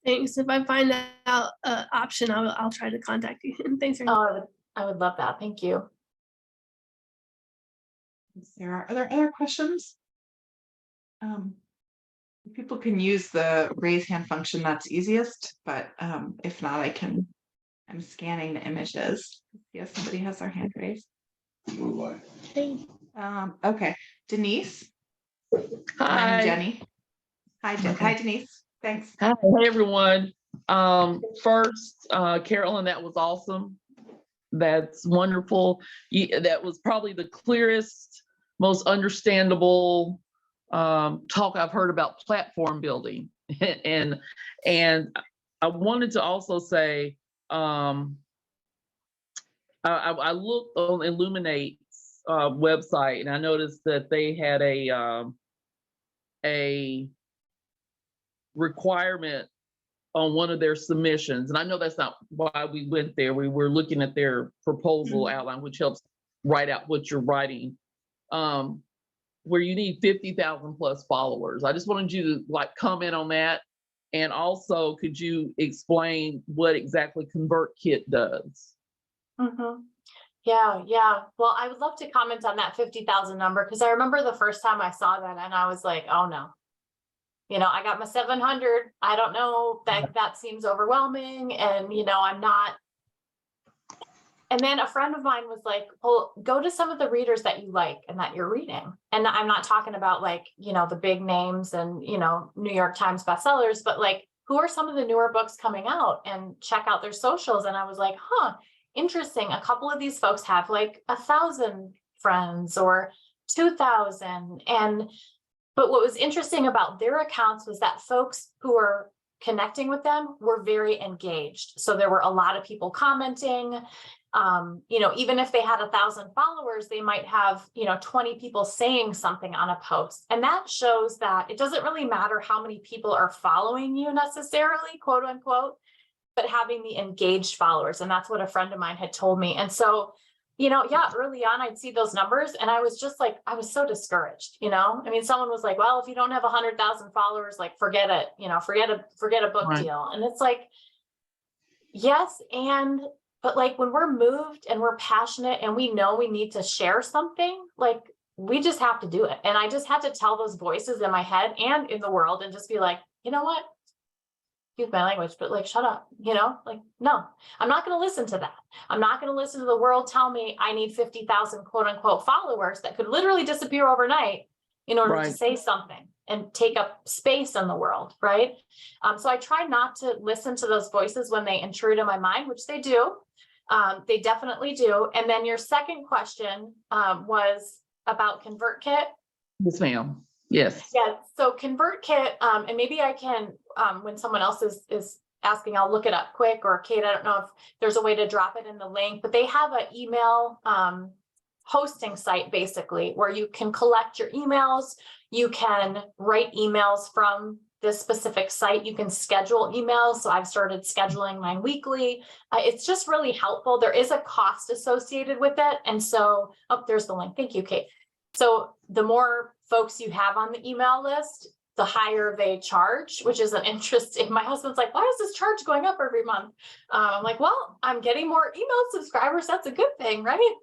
Thanks. If I find out an option, I'll try to contact you. Thanks very much. Oh, I would love that. Thank you. Sarah, are there other questions? People can use the raise hand function, that's easiest, but if not, I'm scanning the images. Yes, somebody has their hand raised. Hey. Okay, Denise. Hi. And Jenny. Hi, Denise. Thanks. Hi, hey everyone. First, Carolyn, that was awesome. That's wonderful. That was probably the clearest, most understandable talk I've heard about platform building. and I wanted to also say, I looked on Illuminate's website, and I noticed that they had a requirement on one of their submissions. And I know that's not why we went there. We were looking at their proposal outline, which helps write out what you're writing, where you need 50,000 plus followers. I just wanted you to comment on that. And also, could you explain what exactly ConvertKit does? Mm-hmm. Yeah. Well, I would love to comment on that 50,000 number, because I remember the first time I saw that and I was like, oh no. I got my 700. I don't know, that seems overwhelming. And, I'm not. And then a friend of mine was like, well, go to some of the readers that you like and that you're reading. And I'm not talking about the big names and, New York Times bestsellers, but who are some of the newer books coming out, and check out their socials. And I was like, interesting. A couple of these folks have 1,000 friends or 2,000. But what was interesting about their accounts was that folks who were connecting with them were very engaged. So there were a lot of people commenting. Even if they had 1,000 followers, they might have 20 people saying something on a post. And that shows that it doesn't really matter how many people are following you necessarily, quote unquote, but having the engaged followers. And that's what a friend of mine had told me. And so early on, I'd see those numbers and I was just I was so discouraged, someone was like, well, if you don't have 100,000 followers, forget it, forget a book Right. deal. And it's yes. But when we're moved and we're passionate and we know we need to share something, we just have to do it. And I just had to tell those voices in my head and in the world and just be like, you know what? excuse my language, but like, shut up, like, no, I'm not going to listen to that. I'm not going to listen to the world tell me I need 50,000 quote unquote followers that could literally disappear overnight in order to say something and take up space in the world, right? So I try not to listen to those voices when they intrude in my mind, which they do. They definitely do. And then your second question was about ConvertKit. Yes, ma'am. Yes. Yeah. So ConvertKit, and maybe I can, when someone else is asking, I'll look it up quick. Or Kate, I don't know if there's a way to drop it in the link, but they have an email hosting site basically where you can collect your emails. You can write emails from this specific site. You can schedule emails. So I've started scheduling mine weekly. It's just really helpful. There is a cost associated with it. And so, oh, there's the link. Thank you, Kate. So the more folks you have on the email list, the higher they charge, which is an interesting, my husband's like, why is this charge going up every month? I'm like, well, I'm getting more email subscribers. That's a good thing, right?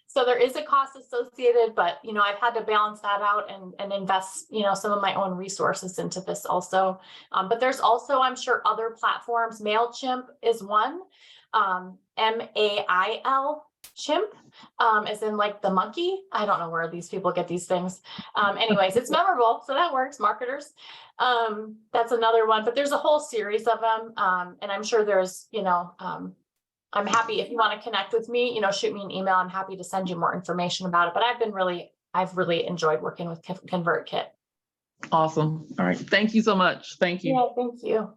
So there is a cost associated, but I've had to balance that out and invest, some of my own resources into this also. But there's also, I'm sure, other platforms. MailChimp is one, MAIL chimp, as in like the monkey. I don't know where these people get these things. Anyways, it's memorable, so that works, marketers. That's another one, but there's a whole series of them. And I'm sure there's, I'm happy if you want to connect with me, shoot me an email. I'm happy to send you more information about it, but I've really enjoyed working with ConvertKit. Awesome. All right. Thank you so much. Thank you. Yeah, thank you.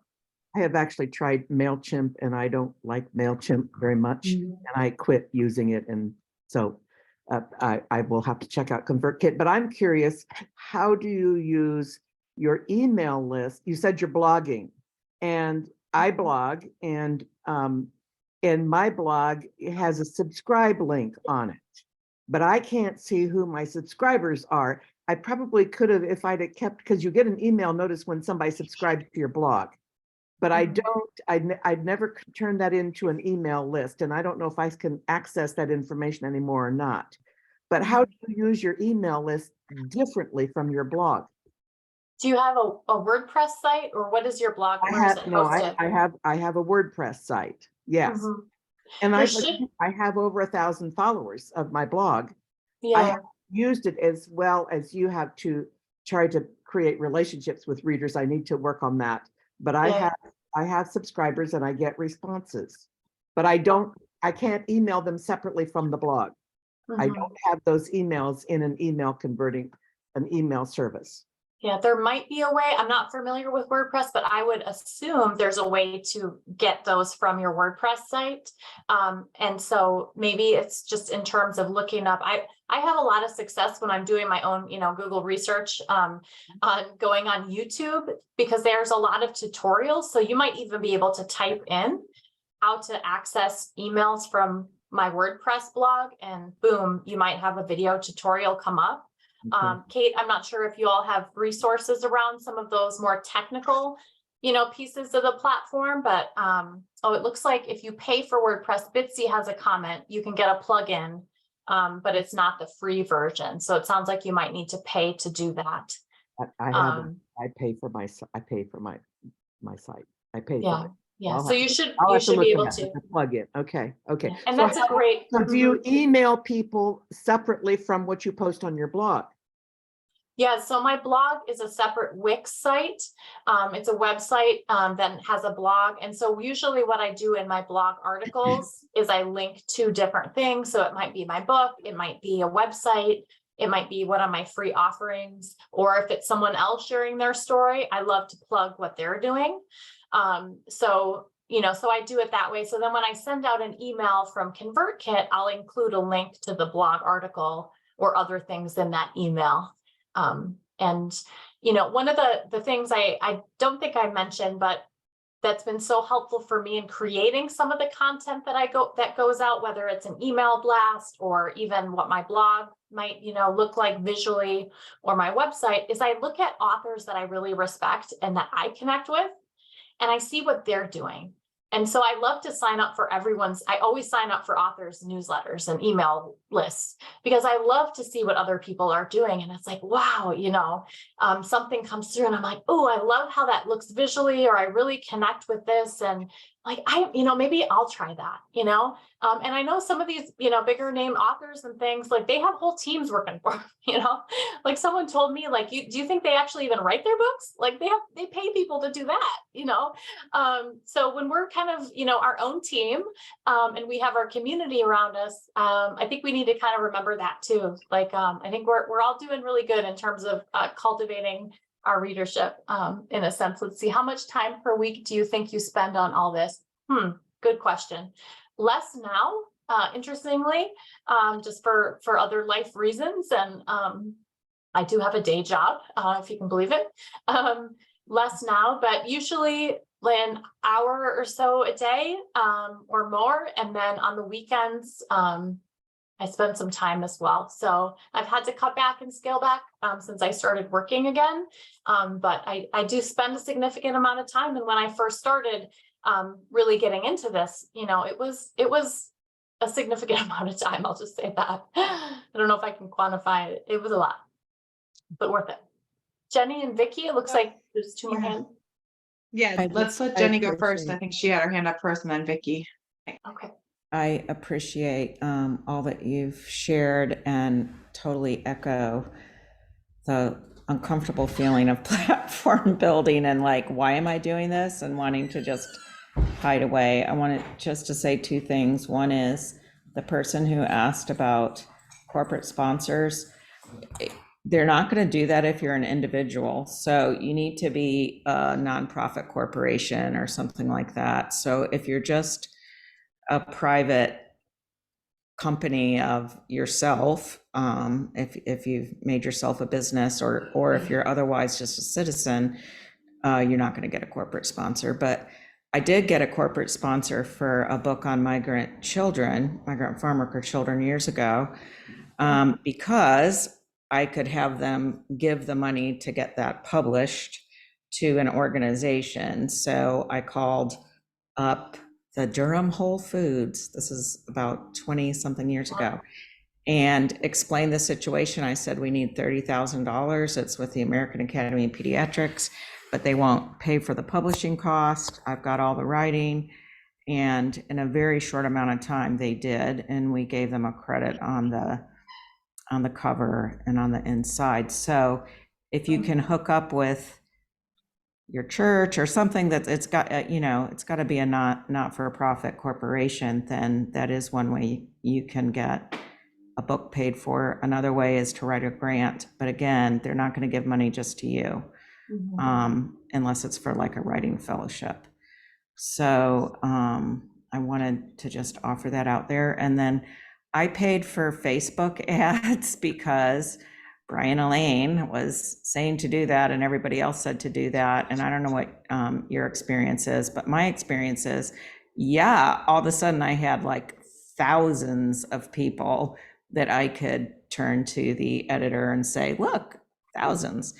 I have actually tried MailChimp and I don't like MailChimp very much, and I quit using it. And so I will have to check out ConvertKit, but I'm curious, how do you use your email list? You said you're blogging, and I blog, and my blog has a subscribe link on it, but I can't see who my subscribers are. I probably could have if I'd have kept, because you get an email notice when somebody subscribes to your blog. But I don't, I'd never turned that into an email list, and I don't know if I can access that information anymore or not. But how do you use your email list differently from your blog? Do you have a WordPress site, or what is your blog? I have a WordPress site. Yes. And I have over 1,000 followers of my blog. Yeah. I have used it as well as you have to try to create relationships with readers. I need to work on that. But I have subscribers and I get responses, but I can't email them separately from the blog. I don't have those emails in an email service. Yeah, there might be a way. I'm not familiar with WordPress, but I would assume there's a way to get those from your WordPress site. And so maybe it's just in terms of looking up. I have a lot of success when I'm doing my own, Google research on going on YouTube, because there's a lot of tutorials. So you might even be able to type in how to access emails from my WordPress blog, and boom, you might have a video tutorial come up. Kate, I'm not sure if you all have resources around some of those more technical, pieces of the platform, but it looks like if you pay for WordPress, Bitsy has a comment, you can get a plugin, but it's not the free version. So it sounds like you might need to pay to do that. I pay for my site. I pay for it. Yeah. So you should be able to plug in. Okay. Yeah. And that's a great. So do you email people separately from what you post on your blog? Yeah, so my blog is a separate Wix site. It's a website that has a blog. And so usually what I do in my blog articles is I link to different things. So it might be my book, it might be a website, it might be one of my free offerings, or if it's someone else sharing their story, I love to plug what they're doing. So I do it that way. So then when I send out an email from ConvertKit, I'll include a link to the blog article or other things in that email. One of the things I don't think I mentioned, but that's been so helpful for me in creating some of the content that goes out, whether it's an email blast or even what my blog might, look like visually, or my website, is I look at authors that I really respect and that I connect with, and I see what they're doing. And so I love to sign up for I always sign up for authors newsletters and email lists, because I love to see what other people are doing. And it's like, wow, something comes through and I'm like, oh, I love how that looks visually, or I really connect with this. And like, maybe I'll try that, and I know some of these, bigger name authors and things, like they have whole teams working for them, like someone told me, like, do you think they actually even write their books? Like they pay people to do that, so when we're kind of, our own team, and we have our community around us, I think we need to kind of remember that too. Like, I think we're all doing really good in terms of cultivating our readership, in a sense. Let's see, how much time per week do you think you spend on all this? Good question. Less now, interestingly, just for other life reasons. And I do have a day job, if you can believe it. Less now, but usually an hour or so a day, or more. And then on the weekends, I spend some time as well. So I've had to cut back and scale back, since I started working again. But I do spend a significant amount of time. And when I first started really getting into this, it was a significant amount of time. I'll just say that. I don't know if I can quantify it. It was a lot, but worth it. Jenny and Vicky, it looks like there's two more hands. Yeah, let's let Jenny go first. I think she had her hand up first, and then Vicky. Okay. I appreciate all that you've shared and totally echo the uncomfortable feeling of platform building and like, why am I doing this, and wanting to just hide away. I wanted just to say two things. One is the person who asked about corporate sponsors, they're not going to do that if you're an individual. So you need to be a nonprofit corporation or something like that. So if you're just a private company of yourself, if you've made yourself a business, or if you're otherwise just a citizen, you're not going to get a corporate sponsor. But I did get a corporate sponsor for a book on migrant farm worker children years ago, because I could have them give the money to get that published to an organization. So I called up the Durham Whole Foods, this is about 20 something years ago, and explained the situation. I said, we need $30,000. It's with the American Academy of Pediatrics, but they won't pay for the publishing cost. I've got all the writing. And in a very short amount of time, they did. And we gave them a credit on the cover and on the inside. So if you can hook up with your church or something that it's got, it's got to be a not-for-profit corporation, then that is one way you can get a book paid for. Another way is to write a grant. But again, they're not going to give money just to you, unless it's for like a writing fellowship. So I wanted to just offer that out there. And then I paid for Facebook ads because Brian Elaine was saying to do that and everybody else said to do that. And I don't know what your experience is, but my experience is, all of a sudden I had like thousands of people that I could turn to the editor and say, look, thousands.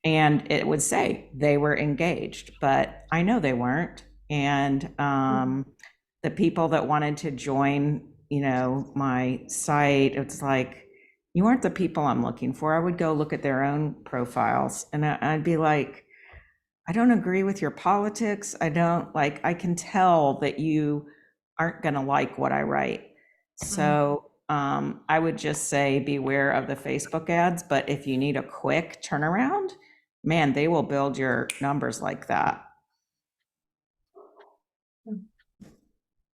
And it would say they were engaged, but I know they weren't. And the people that wanted to join, my site, it's like, you aren't the people I'm looking for. I would go look at their own profiles and I'd be like, I don't agree with your politics. I can tell that you aren't going to like what I write. So I would just say beware of the Facebook ads, but if you need a quick turnaround, man, they will build your numbers like that.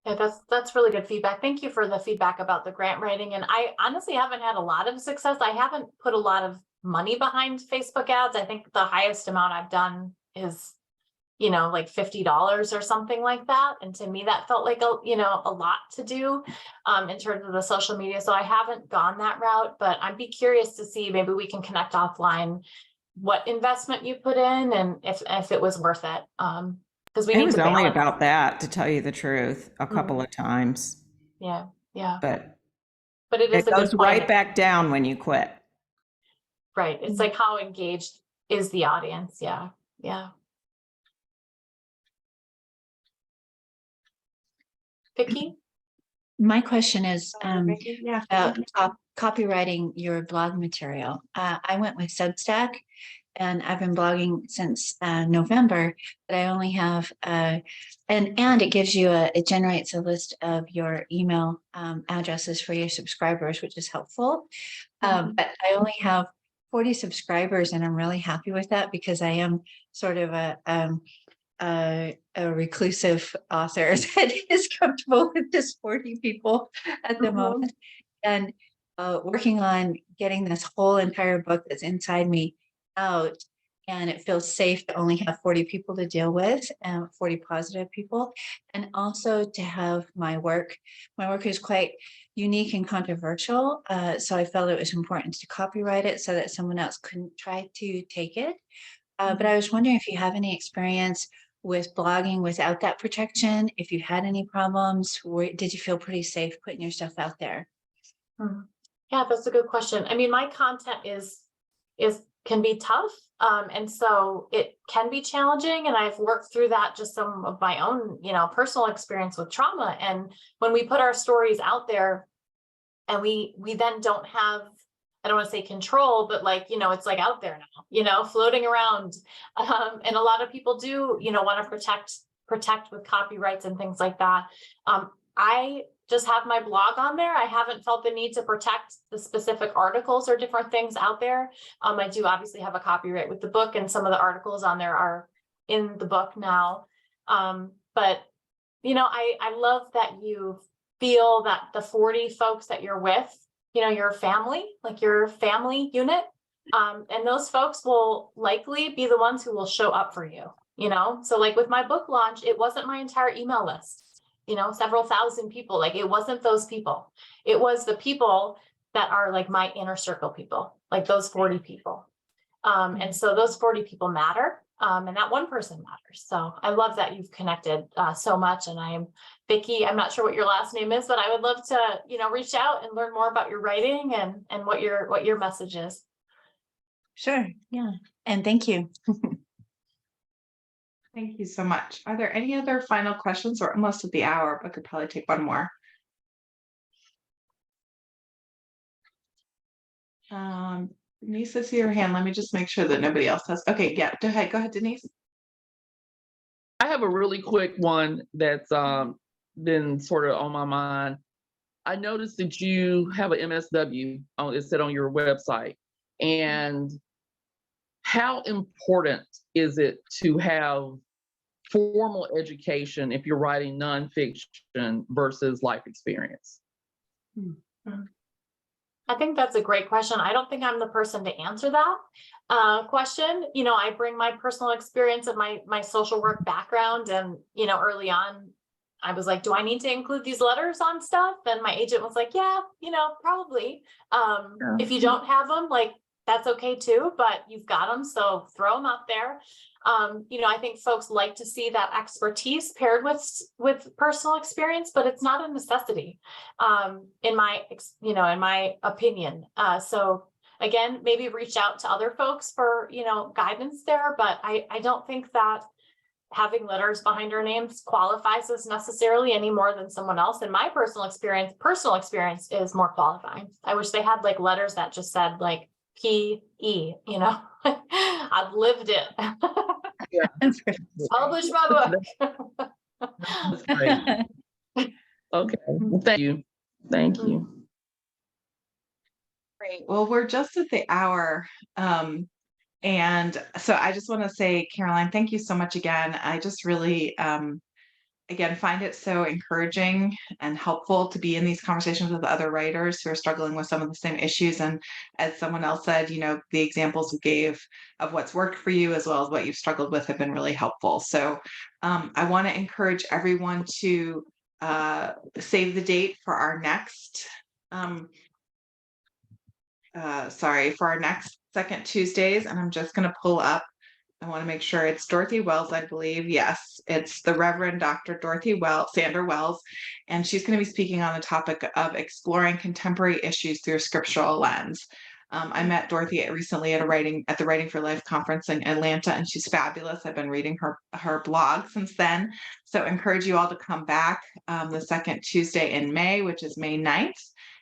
Yeah, that's really good feedback. Thank you for the feedback about the grant writing. And I honestly haven't had a lot of success. I haven't put a lot of money behind Facebook ads. I think the highest amount I've done is, like $50 or something like that. And to me, that felt like a lot to do in terms of the social media. So I haven't gone that route, but I'd be curious to see, maybe we can connect offline, what investment you put in and if it was worth it. Because we need to balance. It was only about that, to tell you the truth, a couple of times. Yeah. But it goes right back down when you quit. Right. It's like, how engaged is the audience? Yeah. Vicki? My question is Vicky? Yeah. about copywriting your blog material. I went with Substack, and I've been blogging since November, but I only have and it gives you it generates a list of your email addresses for your subscribers, which is helpful. But I only have 40 subscribers, and I'm really happy with that because I am sort of a reclusive author that is comfortable with just 40 people at the moment, and working on getting this whole entire book that's inside me out. And it feels safe to only have 40 people to deal with, 40 positive people, and also to have my work. My work is quite unique and controversial, so I felt it was important to copyright it so that someone else couldn't try to take it. But I was wondering if you have any experience with blogging without that protection, if you had any problems, did you feel pretty safe putting your stuff out there? Yeah, that's a good question. I mean, my content can be tough. And so it can be challenging. And I've worked through that, just some of my own, personal experience with trauma. And when we put our stories out there and we then don't have, I don't want to say control, but it's like out there now, floating around. And a lot of people do, want to protect with copyrights and things like that. I just have my blog on there. I haven't felt the need to protect the specific articles or different things out there. I do obviously have a copyright with the book, and some of the articles on there are in the book now. But I love that you feel that the 40 folks that you're with, your family, like your family unit, and those folks will likely be the ones who will show up for you, So like with my book launch, it wasn't my entire email list. Several thousand people. Like, it wasn't those people. It was the people that are like my inner circle people, like those 40 people. And so those 40 people matter. And that one person matters. So I love that you've connected so much. And I am Vicki. I'm not sure what your last name is, but I would love to, reach out and learn more about your writing and what your message is. Sure. Yeah. And thank you. Thank you so much. Are there any other final questions? We're almost at the hour, but could probably take one more. Denise, I see your hand. Let me just make sure that nobody else has. Okay, yeah, go ahead, Denise. I have a really quick one that's been sort of on my mind. I noticed that you have an MSW, it said on your website, and how important is it to have formal education if you're writing nonfiction versus life experience? I think that's a great question. I don't think I'm the person to answer that question. I bring my personal experience and my social work background, and early on I was like, do I need to include these letters on stuff? And my agent was like, yeah, probably. If you don't have them, like, that's okay too, but you've got them, so throw them out there. I think folks like to see that expertise paired with personal experience, but it's not a necessity, in my opinion. So again, maybe reach out to other folks for, guidance there, but I don't think that having letters behind our names qualifies us necessarily any more than someone else. In my personal experience is more qualifying. I wish they had like letters that just said like P.E., I've lived it. Yeah. Publish my book. That's great. Okay. Well, thank you. Thank you. Great. Well, we're just at the hour. And so I just want to say, Caroline, thank you so much again. I just really, again, find it so encouraging and helpful to be in these conversations with other writers who are struggling with some of the same issues. And as someone else said, the examples you gave of what's worked for you as well as what you've struggled with have been really helpful. So I want to encourage everyone to save the date for our next, for our next second Tuesdays. And I'm just going to pull up. I want to make sure it's Dorothy Wells, I believe. Yes, it's the Reverend Dr. Sandra Wells, and she's going to be speaking on the topic of exploring contemporary issues through a scriptural lens. I met Dorothy recently at the Writing for Life conference in Atlanta, and she's fabulous. I've been reading her blog since then. So encourage you all to come back the second Tuesday in May, which is May 9th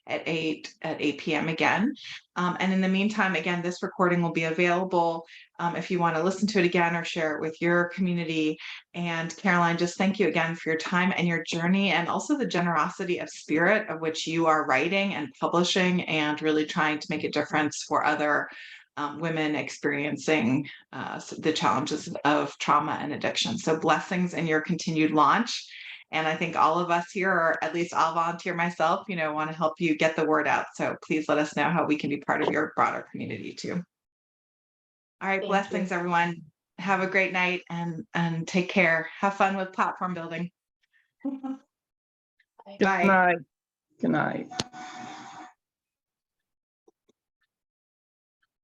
at 8 p.m. again. And in the meantime, again, this recording will be available if you want to listen to it again or share it with your community. And Caroline, just thank you again for your time and your journey, and also the generosity of spirit of which you are writing and publishing and really trying to make a difference for other women experiencing the challenges of trauma and addiction. So blessings in your continued launch. And I think all of us here, or at least I'll volunteer myself, want to help you get the word out. So please let us know how we can be part of your broader community too. All right, Thank blessings, you. everyone. Have a great night and take care. Have fun with platform building. Good Bye. night. Good night.